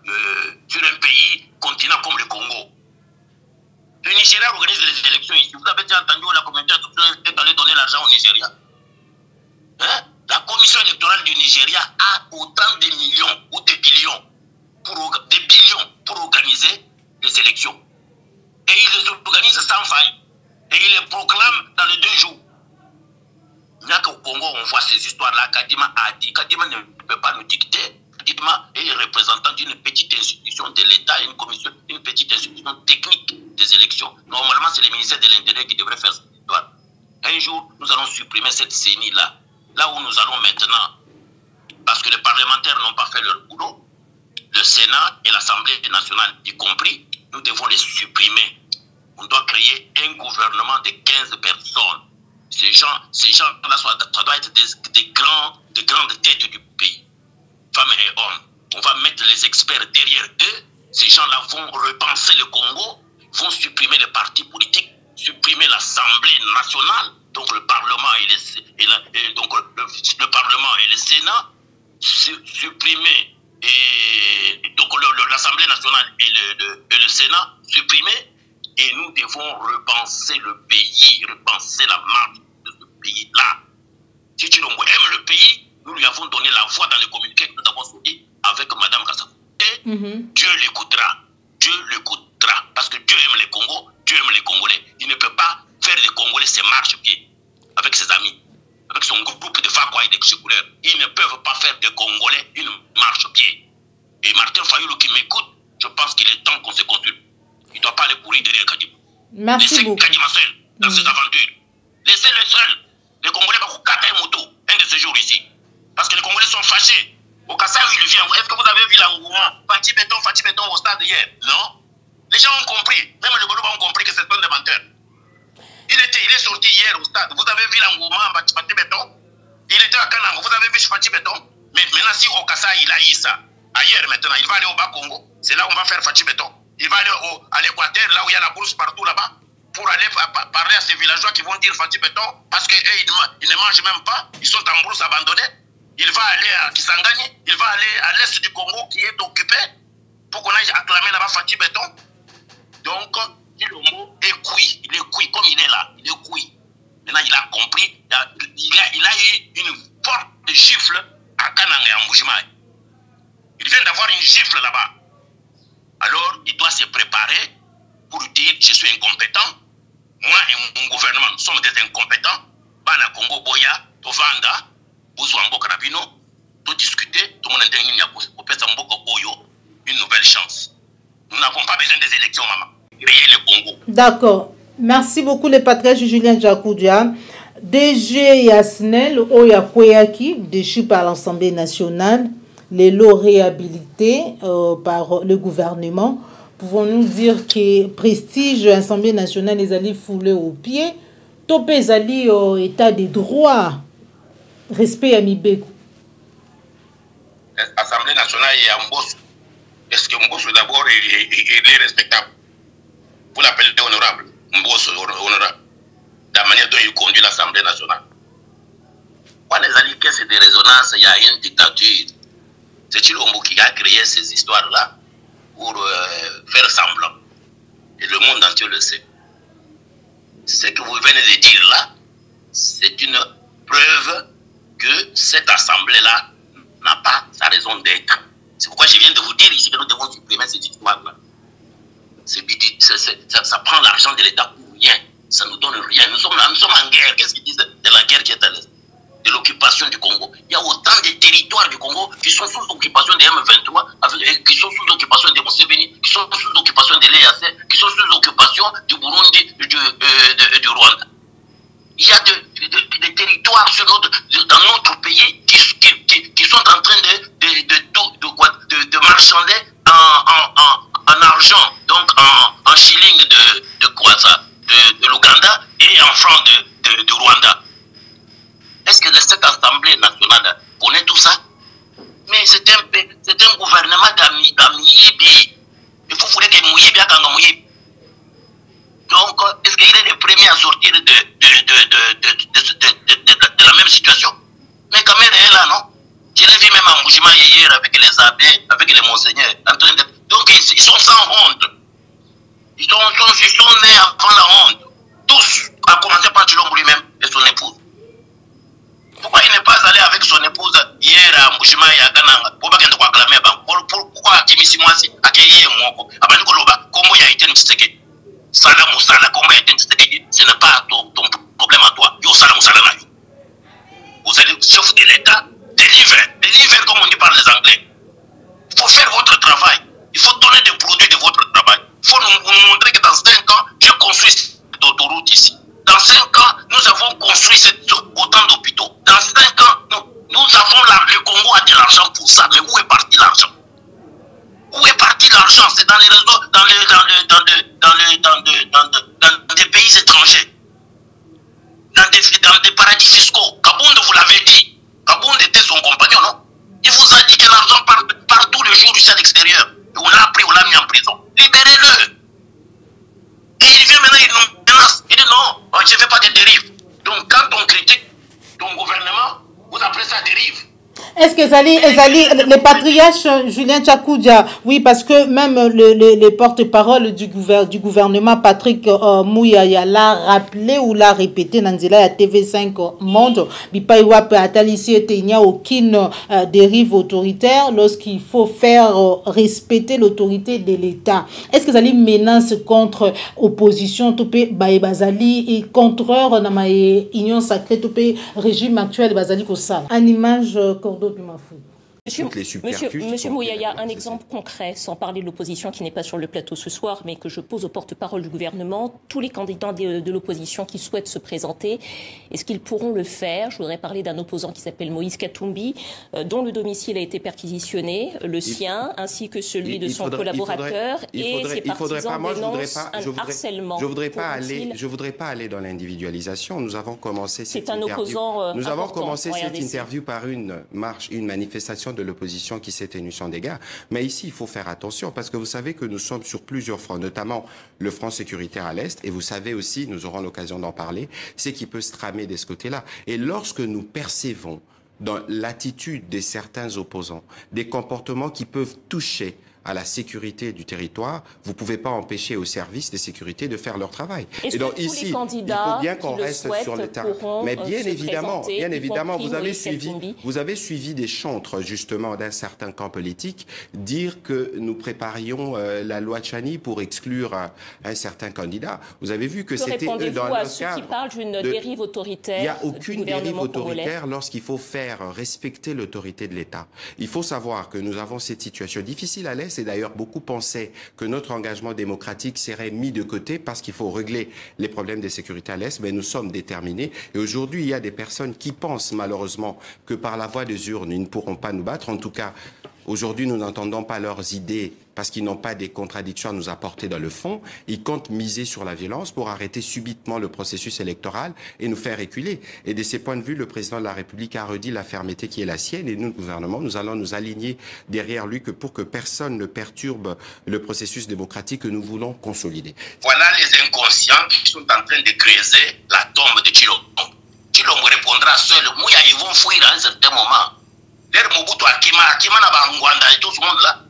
sur un pays, continent comme le Congo. Le Nigeria organise les élections ici. Vous avez déjà entendu où la communauté est allée donner l'argent au Nigeria? Hein? La commission électorale du Nigeria a autant de millions ou de billions pour organiser les élections. Et ils les organisent sans faille. Et ils les proclament dans les 2 jours. Il n'y a qu'au Congo on voit ces histoires-là. Kadima a dit, Kadima ne peut pas nous dicter. Kadima est représentant d'une petite institution de l'État, une petite institution technique des élections. Normalement, c'est le ministère de l'Intérieur qui devrait faire cette histoire. Un jour, nous allons supprimer cette CENI-là. Là où nous allons maintenant, parce que les parlementaires n'ont pas fait leur boulot, le Sénat et l'Assemblée nationale y compris, nous devons les supprimer. On doit créer un gouvernement de 15 personnes. Ces gens-là, ça doit être des grandes têtes du pays, femmes et hommes. On va mettre les experts derrière eux. Ces gens-là vont repenser le Congo, vont supprimer les partis politiques, supprimer l'Assemblée nationale, donc le Parlement le Parlement et le Sénat, supprimer donc l'Assemblée nationale et le Sénat, supprimer. Et nous devons repenser le pays, repenser la marche de ce pays-là. Si Tshilombo aime le pays, nous lui avons donné la voix dans le communiqué que nous avons sorti avec Mme Kassafou. Et Dieu l'écoutera. Dieu l'écoutera. Parce que Dieu aime les Congos, Dieu aime les Congolais. Il ne peut pas faire des Congolais ses marche-pieds avec ses amis, avec son groupe de Fakwa et de Kchikouleurs. Ils ne peuvent pas faire des Congolais une marche-pied. Et Martin Fayoulou qui m'écoute, je pense qu'il est temps qu'on se consulte. Il ne doit pas aller courir derrière Kadima. Merci beaucoup. Laissez Kadima seul dans cette aventure. Laissez-le seul. Les Congolais vont casser un moto un de ces jours ici. Parce que les Congolais sont fâchés. Au Kassai où il vient, est-ce que vous avez vu l'engouement Fati Béton au stade hier? Non. Les gens ont compris. Même le Goulouba ont compris que c'est un des menteurs. Il est sorti hier au stade. Vous avez vu l'engouement Fati Béton? Il était à Kanango. Vous avez vu Fati Béton? Mais maintenant, si au Kassai il a eu ça, ailleurs maintenant, il va aller au Bas-Congo. C'est là où on va faire Fati Béton. Il va aller à l'Équateur, là où il y a la bourse partout là-bas, pour aller parler à ces villageois qui vont dire Fati Béton, parce qu'eux, ils ne mangent même pas, ils sont en bourse abandonnés. Il va aller à Kisangani, il va aller à l'est du Congo qui est occupé, pour qu'on aille acclamer là-bas Fati Béton. Donc, Tshilombo est cuit, il est cuit, comme il est là, il est cuit. Maintenant, il a compris, il a eu une forte gifle à Kananga et à Mbujimaï. Il vient d'avoir une gifle là-bas. Alors, il doit se préparer pour dire je suis incompétent. Moi et mon gouvernement, nous sommes des incompétents. bana Congo boya tovanda bozwa mboka na bino to discuter to mona ndenge ya kopesa mboka boyo une nouvelle chance. Nous n'avons pas besoin des élections, maman. Créer le Congo. D'accord. Merci beaucoup le patriarche Julien Djakoudia. DG Yasnel Oyakoyaki, déchu par l'Assemblée nationale, les lots réhabilités par le gouvernement. Pouvons-nous dire que prestige l'Assemblée nationale les alliés foulés aux pieds, topé les alliés au état des droits, respect à Mibeko. L'Assemblée nationale est en bosse. Est-ce que Mbosso d'abord il est respectable? Vous l'appelez honorable, Mbosso honorable, de la manière dont il conduit l'Assemblée nationale. Quand les alliés c'est des résonances, il y a une dictature. C'est Chilombo qui a créé ces histoires-là pour faire semblant. Et le monde entier le sait. Ce que vous venez de dire là, c'est une preuve que cette assemblée-là n'a pas sa raison d'être. C'est pourquoi je viens de vous dire ici que nous devons supprimer cette histoire-là. Ça prend l'argent de l'État pour rien. Ça ne nous donne rien. Nous sommes en guerre. Qu'est-ce qu'ils disent de la guerre qui est à l'Est? De l'occupation du Congo. Il y a autant de territoires du Congo qui sont sous occupation des M23, qui sont sous occupation des Museveni, qui sont sous occupation de l'EAC, qui sont sous occupation du Burundi, du Rwanda. Il y a des territoires dans notre pays qui sont en train de marchander en argent, donc en shilling de l'Ouganda et en francs de Rwanda. Est-ce que cette Assemblée nationale connaît tout ça? Mais c'est un gouvernement d'Amiyibi. Il faut que Mouyibi a quand Mouyibi. Donc, est-ce qu'il est le premier à sortir de la même situation? Mais quand même, elle est là, non? Je l'ai vu même en Mboujima hier avec les abbés, avec les monseigneurs. Donc, ils sont sans honte. Ils sont nés avant la honte. Tous, à commencer par Chilombo lui-même et son épouse. Pourquoi il n'est pas allé avec son épouse hier à Mboujima et à Gananga? Pourquoi Timisi Mwasi a créé Mwoko? Abani Koloba, comment il a été Ntseke? Salam ou Salam, comment il a été Ntseke? Ce n'est pas ton problème à toi. Yo Salam ou Salam. Vous êtes le chef de l'État, deliver comme on dit par les Anglais. Il faut faire votre travail. Il faut donner des produits de votre travail. Il faut nous montrer que dans 5 ans, j'ai construit cette autoroute ici. Dans 5 ans, nous avons construit autant d'hôpitaux. Dans 5 ans, nous avons le Congo a de l'argent pour ça. Mais où est parti l'argent? Où est parti l'argent? C'est dans les réseaux, dans des pays étrangers. Dans des paradis fiscaux. Kabound vous l'avez dit. Kabound était son compagnon, non? Il vous a dit que l'argent part tous les jours du ciel extérieur. Et on l'a pris, on l'a mis en prison. Libérez-le. Et il vient maintenant, il nous menace. Il dit non, je ne fais pas de dérive. Donc quand on critique ton gouvernement, vous appelez ça dérive. Est-ce que les patriarches Julien Djakoudia, oui, parce que même les porte-parole du gouvernement, Patrick Mouyaya, l'a rappelé ou l'a répété dans la TV5 Monde, il n'y a aucune dérive autoritaire lorsqu'il faut faire respecter l'autorité de l'État. Est-ce que ça les menace contre opposition, Bazali et contre l'union sacrée, régime actuel Bazali Kossal? En image, Monsieur Mouyaya, un exemple concret, sans parler de l'opposition qui n'est pas sur le plateau ce soir, mais que je pose au porte-parole du gouvernement, tous les candidats de l'opposition qui souhaitent se présenter, est-ce qu'ils pourront le faire? Je voudrais parler d'un opposant qui s'appelle Moïse Katumbi, dont le domicile a été perquisitionné, le sien, ainsi que celui de son collaborateur, et ses partisans dénoncent un harcèlement. Je voudrais pas aller dans l'individualisation. Nous avons commencé cette interview par une manifestation de l'opposition qui s'est tenue sans dégâts. Mais ici, il faut faire attention parce que vous savez que nous sommes sur plusieurs fronts, notamment le front sécuritaire à l'Est. Et vous savez aussi, nous aurons l'occasion d'en parler, c'est qui peut se tramer de ce côté-là. Et lorsque nous percevons dans l'attitude de certains opposants des comportements qui peuvent toucher à la sécurité du territoire, vous ne pouvez pas empêcher aux services de sécurité de faire leur travail. Et donc ici, il faut bien qu'on reste sur le terrain. Mais bien évidemment, vous avez suivi des chantres justement d'un certain camp politique dire que nous préparions la loi Tchani pour exclure un certain candidat. Vous avez vu que c'était eux dans le cadre qui parlent d'une dérive autoritaire. Il n'y a aucune dérive autoritaire lorsqu'il faut faire respecter l'autorité de l'État. Il faut savoir que nous avons cette situation difficile à l'Est et d'ailleurs beaucoup pensaient que notre engagement démocratique serait mis de côté parce qu'il faut régler les problèmes de sécurité à l'Est, mais nous sommes déterminés. Et aujourd'hui, il y a des personnes qui pensent malheureusement que par la voie des urnes, ils ne pourront pas nous battre. En tout cas, aujourd'hui, nous n'entendons pas leurs idées parce qu'ils n'ont pas des contradictions à nous apporter dans le fond. Ils comptent miser sur la violence pour arrêter subitement le processus électoral et nous faire reculer. Et de ces points de vue, le président de la République a redit la fermeté qui est la sienne et nous, le gouvernement, nous allons nous aligner derrière lui pour que personne ne perturbe le processus démocratique que nous voulons consolider. Voilà les inconscients qui sont en train de creuser la tombe de Chilombo. Chilombo répondra seul. Mouya, ils vont fuir à un certain moment. L'air Mobutu Akima n'a pas Ngwanda et tout ce monde là.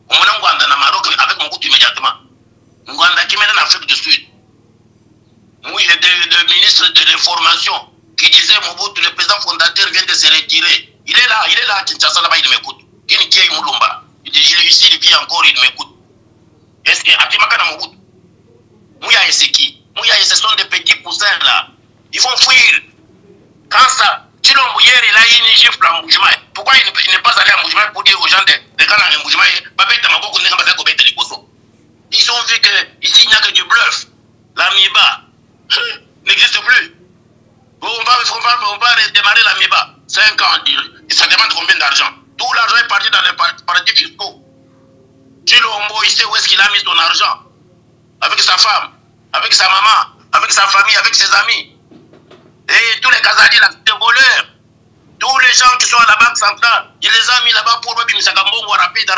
On a Ngwanda na Maroc avec Mobutu immédiatement. Ngwanda qui mène en Afrique du Sud. Mouya, le ministre de l'information qui disait Mobutu, le président fondateur, vient de se retirer. Il est là à Kinshasa là-bas, il m'écoute. Il est ici, il vit encore, il m'écoute. Est-ce que Akima Kana Mobutu? Mouya et c'est qui? Mouya et ce sont des petits poussins là. Ils vont fuir. Quand ça, Chilombo hier, il a eu une gifle à Mbujimaï. Pourquoi il n'est pas allé à Mbujimaï pour dire aux gens de Ghana et Mbujimaï, ils ont vu qu'ici il n'y a que du bluff. L'amiba n'existe plus. On va redémarrer l'amiba. 5 ans, ça demande combien d'argent? Tout l'argent est parti dans les paradis fiscaux. Chilombo, il sait où est-ce qu'il a mis son argent. Avec sa femme, avec sa maman, avec sa famille, avec ses amis. Et tous les Kazali, des voleurs, tous les gens qui sont à la banque centrale, il les a mis là-bas pour Babi Misakambongo rapide.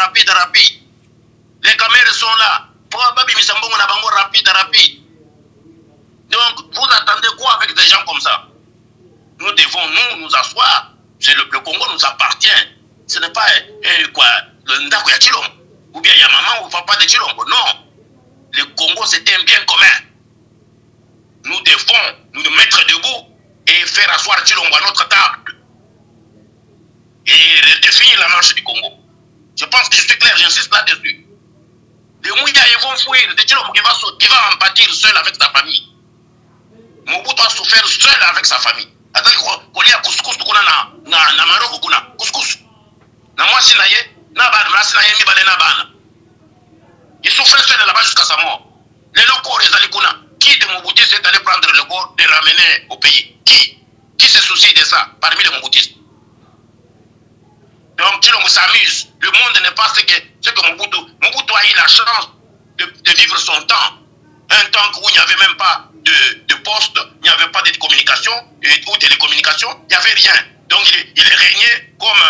Les caméras sont là. Pour Babi Misambongo rapide. Donc, vous attendez quoi avec des gens comme ça? Nous devons nous asseoir. Le Congo nous appartient. Ce n'est pas le Ndako ya Chilombo, ou bien il y a maman ou papa de Chilombo. Non. Le Congo, c'est un bien commun. Nous devons nous mettre debout et faire asseoir Chilombo à notre table. Et redéfinir la marche du Congo. Je pense que je suis clair, j'insiste là-dessus. Les Mouya, ils vont fuir. Les Chilombo qui va en pâtir seul avec sa famille. Mobutu a souffert seul avec sa famille. Attends, qu'on y a couscous, qu'on a na Maroc, qu'on a couscous. Na moi, si naye, na ban, na si naye, mi balé na ban. Il souffrait seul là-bas jusqu'à sa mort. Les locaux, les alikuna. Qui de Mobutu s'est allé prendre le corps et ramener au pays? Qui se soucie de ça parmi les Mobutistes? Donc, Chilombo s'amuse. Le monde n'est pas ce que Mobutu. Mobutu a eu la chance de vivre son temps. Un temps où il n'y avait même pas de poste, il n'y avait pas de communication ou télécommunication, il n'y avait rien. Donc, il est régné comme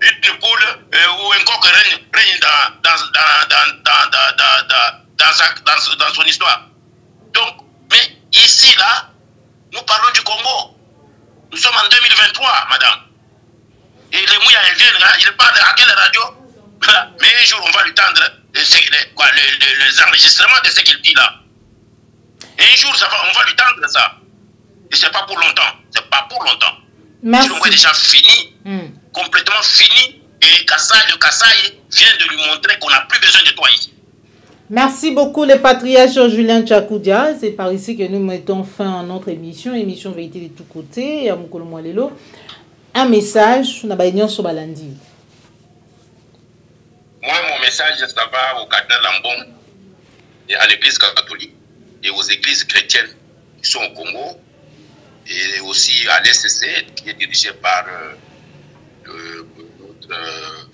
une poule ou un coq règne dans son histoire. Donc, mais ici, là, nous parlons du Congo. Nous sommes en 2023, madame. Et les Mouya viennent, il parle à quelle radio? Mais un jour, on va lui tendre les enregistrements de ce qu'il dit là. Et un jour, on va lui tendre ça. Et c'est pas pour longtemps. C'est pas pour longtemps. Merci. Le Congo est déjà fini, complètement fini. Et le Kassai vient de lui montrer qu'on n'a plus besoin de toi ici. Merci beaucoup, le patriarche Julien Tchakoudia. C'est par ici que nous mettons fin à notre émission Vérité de tous côtés. Et à Mokolo Mwalelo, un message, na baignon sur Balandi. Moi, mon message, ça va au cardinal Lambon et à l'église catholique et aux églises chrétiennes qui sont au Congo et aussi à l'SCC qui est dirigé par notre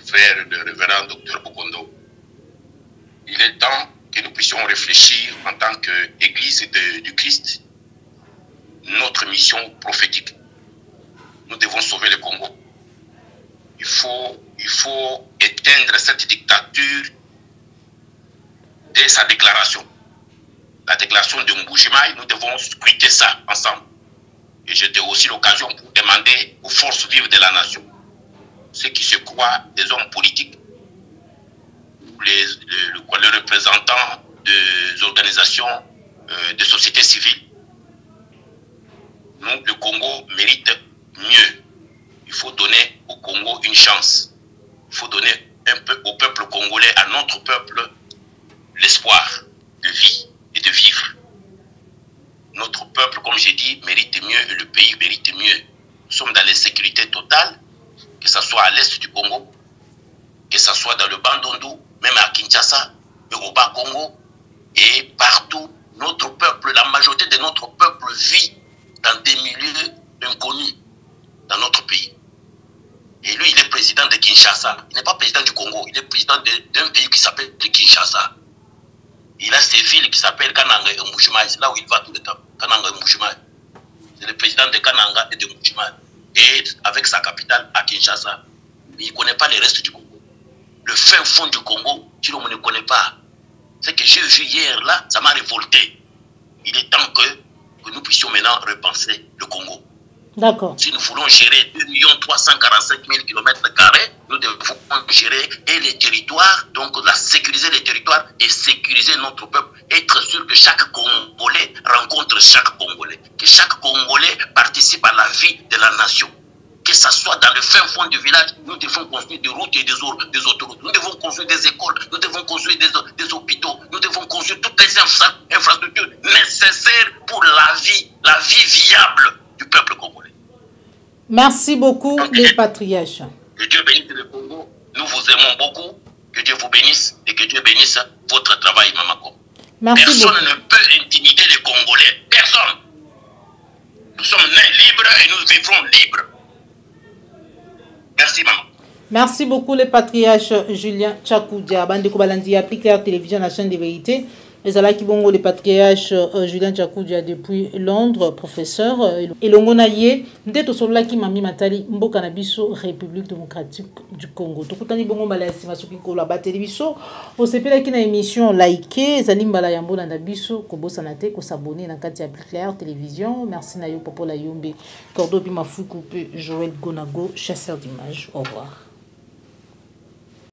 frère, le révérend docteur Bokondo. Il est temps que nous puissions réfléchir en tant qu'Église du Christ, notre mission prophétique. Nous devons sauver le Congo. Il faut éteindre cette dictature dès sa déclaration. La déclaration de Mbujimaï, nous devons scruter ça ensemble. Et j'étais aussi l'occasion pour demander aux forces vives de la nation, ceux qui se croient des hommes politiques, les représentants des organisations de société civile. Nous, le Congo mérite mieux. Il faut donner au Congo une chance. Il faut donner un peu au peuple congolais, à notre peuple, l'espoir de vie et de vivre. Notre peuple, comme j'ai dit, mérite mieux et le pays mérite mieux. Nous sommes dans l'insécurité totale, que ce soit à l'est du Congo, que ce soit dans le Bandundu, même à Kinshasa, au Bas-Congo, et partout, notre peuple, la majorité de notre peuple vit dans des milieux inconnus dans notre pays. Et lui, il est président de Kinshasa. Il n'est pas président du Congo, il est président d'un pays qui s'appelle Kinshasa. Il a ses villes qui s'appellent Kananga et Mbujimayi. C'est là où il va tout le temps. Kananga et Mbujimayi. C'est le président de Kananga et de Mbujimayi. Et avec sa capitale à Kinshasa. Mais il ne connaît pas le reste du Congo. Le fin fond du Congo, si l'on ne connaît pas. Ce que j'ai vu hier là, ça m'a révolté. Il est temps que nous puissions maintenant repenser le Congo. D'accord. Si nous voulons gérer 2 345 000 km², nous devons gérer et les territoires, donc sécuriser les territoires et sécuriser notre peuple. Être sûr que chaque Congolais rencontre chaque Congolais. Que chaque Congolais participe à la vie de la nation. Que ce soit dans le fin fond du village, nous devons construire des routes et des autoroutes. Nous devons construire des écoles, nous devons construire des hôpitaux, nous devons construire toutes les infrastructures nécessaires pour la vie viable du peuple congolais. Merci beaucoup, les patriarches. Que Dieu bénisse le Congo. Nous vous aimons beaucoup. Que Dieu vous bénisse et que Dieu bénisse votre travail, Mamako. Merci Personne beaucoup. ne peut intimider les Congolais. Personne. Nous sommes nés libres et nous vivrons libres. Merci, maman. Merci beaucoup, les patriarches Julien Tchakoudia. Bande Kobalandi, Plus Clair Télévision, la chaîne des vérités. Les Alaki Bongo, les patriarches Julien Tchakoudia depuis Londres, professeur. Et Longonaye, Ndeto Solaki Mami Matali, Mboka Nabiso, République démocratique du Congo. Tokutani Bongo Malasi Masukinko, la Télévision. Au CP, qui na émission likée, Zalim Balayambo Nabiso, Kobo Sanate, ko s'abonner dans Katia Plus Clair Télévision. Merci Nayo Popo La Yombe, Cordo Bimafuku, Joël Gonago, chasseur d'images. Au revoir.